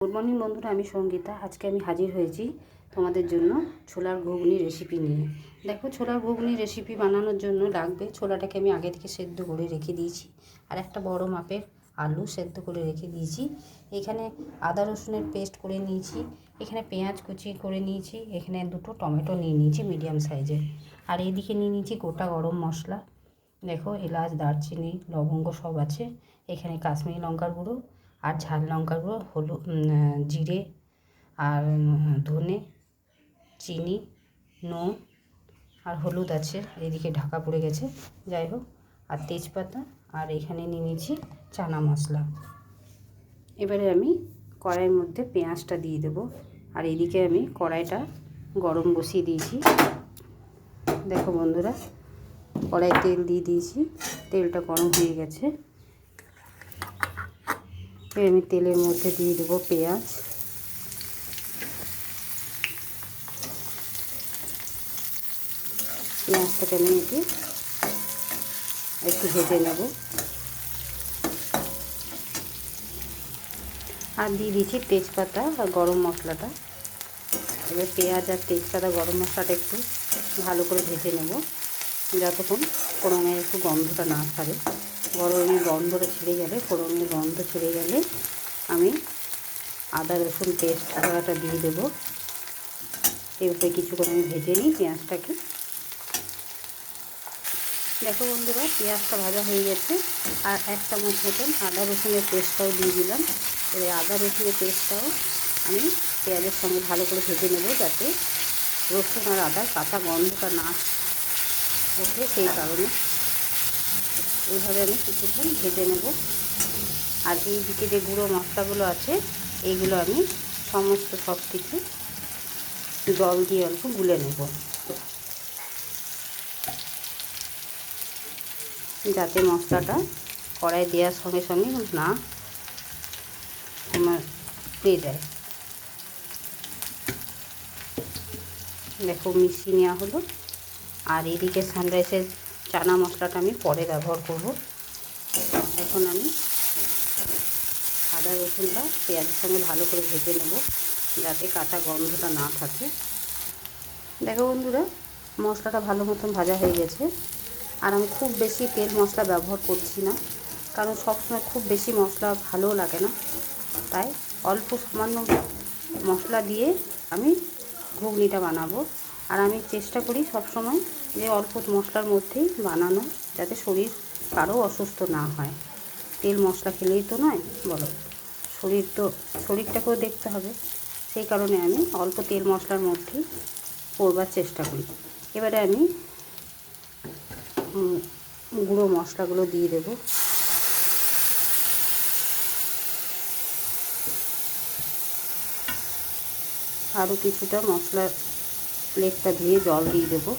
Good morning বন্ধুরা, আমি সঙ্গীতা। আজকে আমি হাজির হয়েছি তোমাদের জন্য ছোলার ঘুগনি রেসিপি নিয়ে। দেখো, ছোলার ঘুগনি রেসিপি বানানোর জন্য লাগবে ছোলাটাকে আমি আগে থেকে সেদ্ধ করে রেখে দিয়েছি, আর একটা বড় মাপের আলু সেদ্ধ করে রেখে দিয়েছি। এখানে আদা রসুনের পেস্ট করে নিয়েছি, এখানে পেঁয়াজ কুচি করে নিয়েছি, এখানে দুটো টমেটো নিয়ে নিয়েছি মিডিয়াম সাইজের, আর এইদিকে নিয়ে নিয়েছি গোটা গরম মশলা। দেখো, এলাচ, দারচিনি, লবঙ্গ সব আছে। এখানে কাশ্মীরি লঙ্কার গুঁড়ো আর ঝাল লঙ্কার গুঁড়ো, হলুদ, জিরে আর ধনে, চিনি, নুন আর হলুদ আছে। এদিকে ঢাকা পড়ে গেছে, যাই হোক, আর তেজপাতা, আর এখানে নিয়ে নিয়েছি চানা মশলা। এবারে আমি কড়াইয়ের মধ্যে পেঁয়াজটা দিয়ে দেবো, আর এদিকে আমি কড়াইটা গরম বসিয়ে দিয়েছি। দেখো বন্ধুরা, কড়াই তেল দিয়ে দিয়েছি, তেলটা গরম হয়ে গেছে। আমি তেলের মধ্যে দিয়ে দেবো পেঁয়াজ। পেঁয়াজটাকে আমি একটু ভেজে নেব, আর দিয়ে দিচ্ছি তেজপাতা আর গরম মশলাটা। এবার পেঁয়াজ আর তেজপাতা গরম মশলাটা একটু ভালো করে ভেজে নেব, যতক্ষণ ফোড়নের একটু গন্ধটা না ছাড়ে। গরমের গন্ধটা ছেড়ে গেলে, ফোড়নের গন্ধ ছেড়ে গেলে আমি আদা রসুন পেস্ট করাটা দিয়ে দেবো। এভাবে কিছুক্ষণ আমি ভেজে নিই পেঁয়াজটাকে। দেখো বন্ধুরা, পেঁয়াজটা ভাজা হয়ে গেছে, আর 1 চামচ মতন আদা রসুনের পেস্টটাও দিয়ে দিলাম। এবার আদা রসুনের পেস্টটাও আমি পেঁয়াজের সঙ্গে ভালো করে ভেজে নেব, যাতে রসুন আর আদার কাঁচা গন্ধটা না ওঠে, সেই কারণে এইভাবে আমি কিছুক্ষণ ভেজে নেব। আর এই দিকে যে গুঁড়ো মশলাগুলো আছে, এইগুলো আমি সমস্ত সব কিছু জল দিয়ে অল্প গুলে নেব, যাতে মশলাটা কড়াই দেওয়ার সঙ্গে সঙ্গে না তোমার পুড়ে যায়। দেখো, মিশিয়ে নেওয়া হলো। আর এদিকে সানরাইসের চানা মশলাটা আমি পরে ব্যবহার করব। এখন আমি আদা রসুনটা পেঁয়াজের সঙ্গে ভালো করে ভেজে নেব, যাতে কাঁচা গন্ধটা না থাকে। দেখো বন্ধুরা, মশলাটা ভালো মতন ভাজা হয়ে গেছে, আর আমি খুব বেশি তেল মশলা ব্যবহার করছি না, কারণ সবসময় খুব বেশি মশলা ভালোও লাগে না। তাই অল্প সামান্য মশলা দিয়ে আমি ঘুগনিটা বানাবো। আর আমি চেষ্টা করি সবসময় যে অল্প মশলার মধ্যেই বানানো, যাতে শরীর কারো অসুস্থ না হয়। তেল মশলা খেলেই তো নয়, বলো, শরীরটাকেও দেখতে হবে। সেই কারণে আমি অল্প তেল মশলার মধ্যেই করবার চেষ্টা করি। এবারে আমি গুঁড়ো মশলাগুলো দিয়ে দেবো। আরও কিছুটা মশলার প্লেটটা ধুয়ে জল দিয়ে দেবো।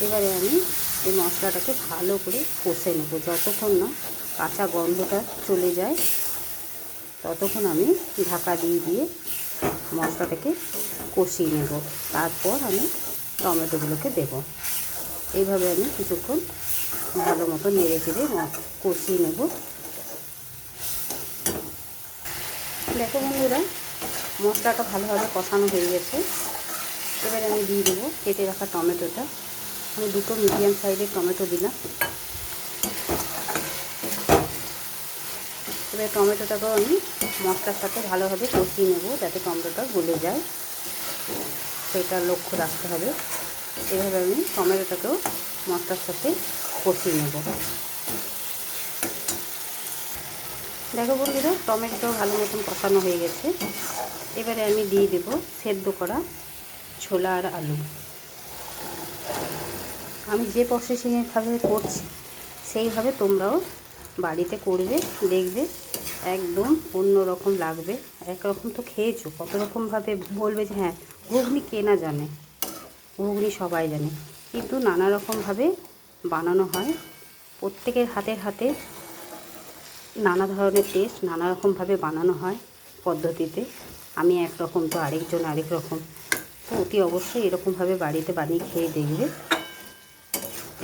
এবারে আমি এই মশলাটাকে ভালো করে কষে নেব, যতক্ষণ না কাঁচা গন্ধটা চলে যায় ততক্ষণ আমি ঢাকা দিয়ে দিয়ে মশলাটাকে কষিয়ে নেব। তারপর আমি টমেটোগুলোকে দেব। এইভাবে আমি কিছুক্ষণ ভালো মতো নেড়ে চেড়ে কষিয়ে নেব। দেখো বন্ধুরা, মশলাটা ভালোভাবে কষানো হয়ে গেছে। এবারে আমি দিয়ে দেবো কেটে রাখা টমেটোটা। আমি দুটো মিডিয়াম সাইজের টমেটো দিলাম। এবার টমেটোটাকেও আমি মশলার সাথে ভালোভাবে কষিয়ে নেব, যাতে টমেটোটা গলে যায়, সেটা লক্ষ্য রাখতে হবে। এভাবে আমি টমেটোটাকেও মশলার সাথে কষিয়ে নেব। দেখো বন্ধুরা, টমেটোটাও ভালো মতন কষানো হয়ে গেছে। এবারে আমি দিয়ে দেব সেদ্ধ করা ছোলা আর আলু। আমি যে প্রসেসিংভাবে করছি সেইভাবে তোমরাও বাড়িতে করবে, দেখবে একদম অন্য রকম লাগবে। একরকম তো খেয়েছো, কত রকমভাবে বলবে যে হ্যাঁ, ঘুগনি কে না জানে, ঘুগনি সবাই জানে, কিন্তু নানা রকমভাবে বানানো হয়। প্রত্যেকের হাতে নানা ধরনের টেস্ট, নানা রকমভাবে বানানো হয় পদ্ধতিতে। আমি একরকম, তো আরেকজন আরেক রকম। তো অতি অবশ্যই এরকমভাবে বাড়িতে বানিয়ে খেয়ে দেখবে।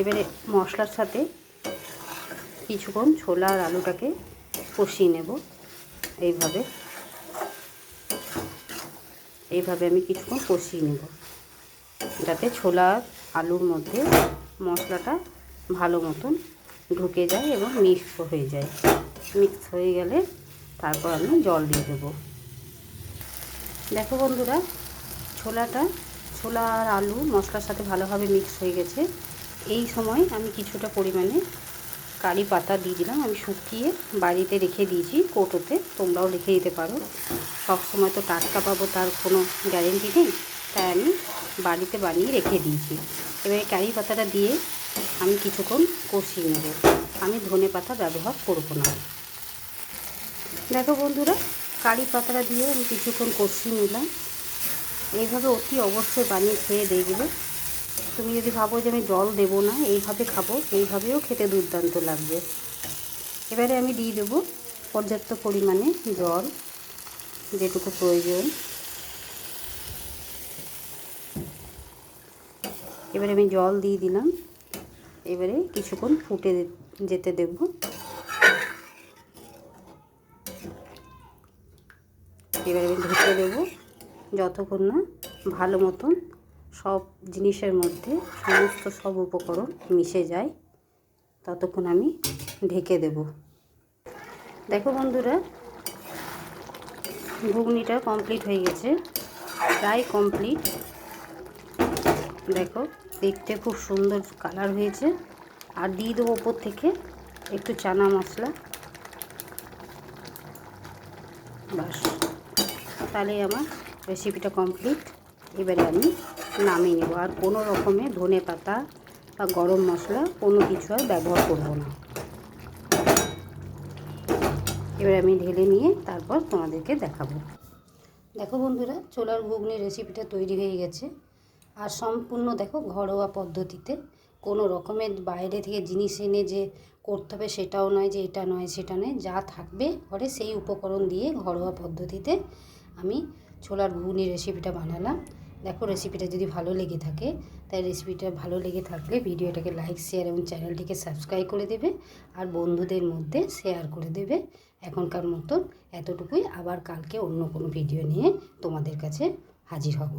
এবারে মশলার সাথে কিছুক্ষণ ছোলা আর আলুটাকে কষিয়ে নেব। এইভাবে আমি কিছুক্ষণ কষিয়ে নেব, যাতে ছোলা আলুর মধ্যে মশলাটা ভালো মতন ঢুকে যায় এবং মিক্স হয়ে যায়। মিক্স হয়ে গেলে তারপর আমি জল দিয়ে দেবো। দেখো বন্ধুরা, ছোলা আর আলু মশলার সাথে ভালোভাবে মিক্স হয়ে গেছে। এই সময় আমি কিছুটা পরিমাণে কারি পাতা দিয়ে দিলাম। আমি শুকিয়ে বাড়িতে রেখে দিয়েছি কৌটোতে, তোমরাও রেখে দিতে পারো। সব সময় তো টাটকা পাবো তার কোনো গ্যারেন্টি নেই, তাই আমি বাড়িতে বানিয়ে রেখে দিয়েছি। এবারে কারি পাতাটা দিয়ে আমি কিছুক্ষণ কষিয়ে নেব। আমি ধনে পাতা ব্যবহার করব না। দেখো বন্ধুরা, কারি পাতাটা দিয়ে আমি কিছুক্ষণ কষিয়ে নিলাম। এইভাবে অতি অবশ্যই বানিয়ে খেয়ে দেখবে। তুমি যদি ভাবো যে আমি জল দেবো না, এইভাবে খাবো, এইভাবেও খেতে দুর্দান্ত লাগবে। এবারে আমি দিয়ে দেবো পর্যাপ্ত পরিমাণে জল, যেটুকু প্রয়োজন। এবারে আমি জল দিয়ে দিলাম। এবারে কিছুক্ষণ ফুটে যেতে দেব। এবারে আমি ঢেকে দেবো যতক্ষণ না ভালো মতন সব জিনিসের মধ্যে সমস্ত সব উপকরণ মিশে যায়, ততক্ষণ আমি ঢেকে দেব। দেখো বন্ধুরা, ঘুগনিটা কমপ্লিট হয়ে গেছে, প্রায় কমপ্লিট। দেখো, দেখতে খুব সুন্দর কালার হয়েছে। আর দিয়ে দেবো ওপর থেকে একটু চানা মশলা। বাস, তাহলে আমার রেসিপিটা কমপ্লিট। এবারে আমি নামিয়ে নেব। আর কোনো রকমের ধনে পাতা বা গরম মশলা কোনো কিছু আর ব্যবহার করব না। এবারে আমি ঢেলে নিয়ে তারপর তোমাদেরকে দেখাবো। দেখো বন্ধুরা, ছোলার ঘুগনির রেসিপিটা তৈরি হয়ে গেছে। আর সম্পূর্ণ দেখো ঘরোয়া পদ্ধতিতে, কোনো রকমের বাইরে থেকে জিনিস এনে যে করতে হবে সেটাও নয়, যে এটা নয় সেটা নয়, যা থাকবে ঘরে সেই উপকরণ দিয়ে ঘরোয়া পদ্ধতিতে আমি ছোলার ঘুগনির রেসিপিটা বানালাম। দেখো, রেসিপিটা যদি ভালো লেগে থাকে, তাই রেসিপিটা ভালো লেগে থাকলে ভিডিওটাকে লাইক, শেয়ার এবং চ্যানেলটিকে সাবস্ক্রাইব করে দেবে। আর বন্ধুদের মধ্যে শেয়ার করে দেবে। এখনকার মতন এতটুকুই। আবার কালকে অন্য কোনো ভিডিও নিয়ে তোমাদের কাছে হাজির হব।